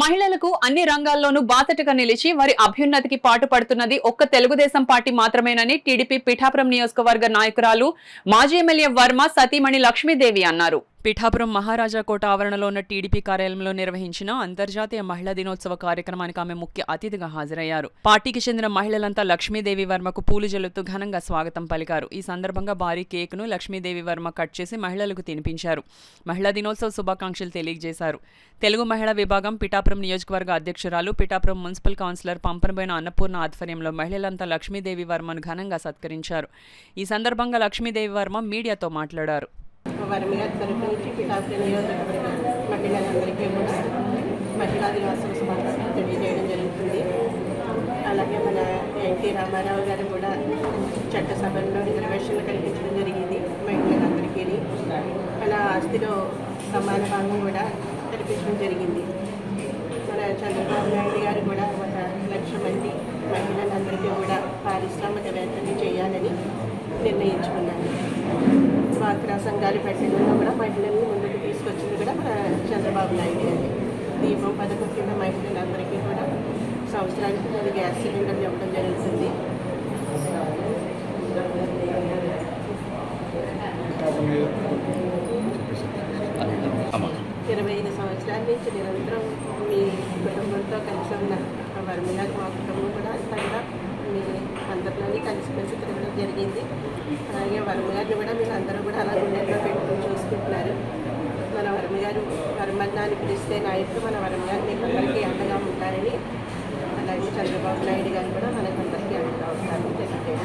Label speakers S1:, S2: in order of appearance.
S1: మహిళలకు అన్ని రంగాల్లోనూ బాసటగా నిలిచి వారి అభ్యున్నతికి పాటుపడుతున్నది ఒక్క తెలుగుదేశం పార్టీ మాత్రమేనని టీడీపీ పిఠాపురం నియోజకవర్గ నాయకురాలు మాజీ ఎమ్మెల్యే వర్మ సతీమణి లక్ష్మీదేవి అన్నారు. పిఠాపురం మహారాజా కోట ఆవరణలో ఉన్న టీడీపీ కార్యాలయంలో నిర్వహించిన అంతర్జాతీయ మహిళా దినోత్సవ కార్యక్రమానికి ఆమె ముఖ్య అతిథిగా హాజరయ్యారు. పార్టీకి చెందిన మహిళలంతా లక్ష్మీదేవి వర్మకు పూలు జల్లుతూ ఘనంగా స్వాగతం పలికారు. ఈ సందర్భంగా భారీ కేకును లక్ష్మీదేవి వర్మ కట్ చేసి మహిళలకు తినిపించారు. మహిళా దినోత్సవ శుభాకాంక్షలు తెలియజేశారు. తెలుగు మహిళా విభాగం పిఠాపురం నియోజకవర్గ అధ్యక్షురాలు పిఠాపురం మున్సిపల్ కౌన్సిలర్ పంపనబోయిన అన్నపూర్ణ ఆధ్వర్యంలో మహిళలంతా లక్ష్మీదేవి వర్మను ఘనంగా సత్కరించారు. ఈ సందర్భంగా లక్ష్మీదేవి వర్మ మీడియాతో మాట్లాడారు.
S2: వర్మ గారి తరఫు నుంచి పిఠాపురం నియోజకవర్గ మహిళలందరికీ కూడా మహిళా దినోత్సవ శుభాకాంక్షలు తెలియజేయడం జరుగుతుంది. అలాగే మన ఎన్టీ రామారావు గారు కూడా చట్టసభల్లో రిజర్వేషన్లు కల్పించడం జరిగింది మహిళలందరికీ. అలా ఆస్తిలో సమాన భాగం కూడా కల్పించడం జరిగింది. మన చంద్రబాబు నాయుడు గారు కూడా 1,00,000 మంది మహిళలందరికీ కూడా పారిశ్రామికవేత్తలు చేయాలని నిర్ణయించుకున్నారు. డ్వాక్రా సంఘాలు పెట్టడంలో కూడా మహిళలను ముందుకు తీసుకొచ్చింది కూడా మన చంద్రబాబు నాయుడు గారి. దీపం పథకం కింద మహిళలందరికీ కూడా సంవత్సరానికి 3 గ్యాస్ సిలిండర్లు ఇవ్వడం జరుగుతుంది. 25 సంవత్సరాల నుంచి నిరంతరం మీ కుటుంబంతో కలిసి ఉన్న వర్మ గారు మా కుటుంబం కూడా అంతా మీ అందరిలోని కలిసిమెలిసి తిరగడం జరిగింది. అలాగే వర్మ గారిని కూడా మీరు అందరూ కూడా అలా గుండెల్లో పెట్టుకుని చూసుకుంటున్నారు. మన వర్మ గారు వర్మన్నాన్ని పిలిస్తే నాయకులు మన వర్మ గారు మీకు అందరికీ అండగా ఉంటారని, అలాగే చంద్రబాబు నాయుడు గారు కూడా మనకందరికీ అండగా ఉంటారని తెలియజేయాలి.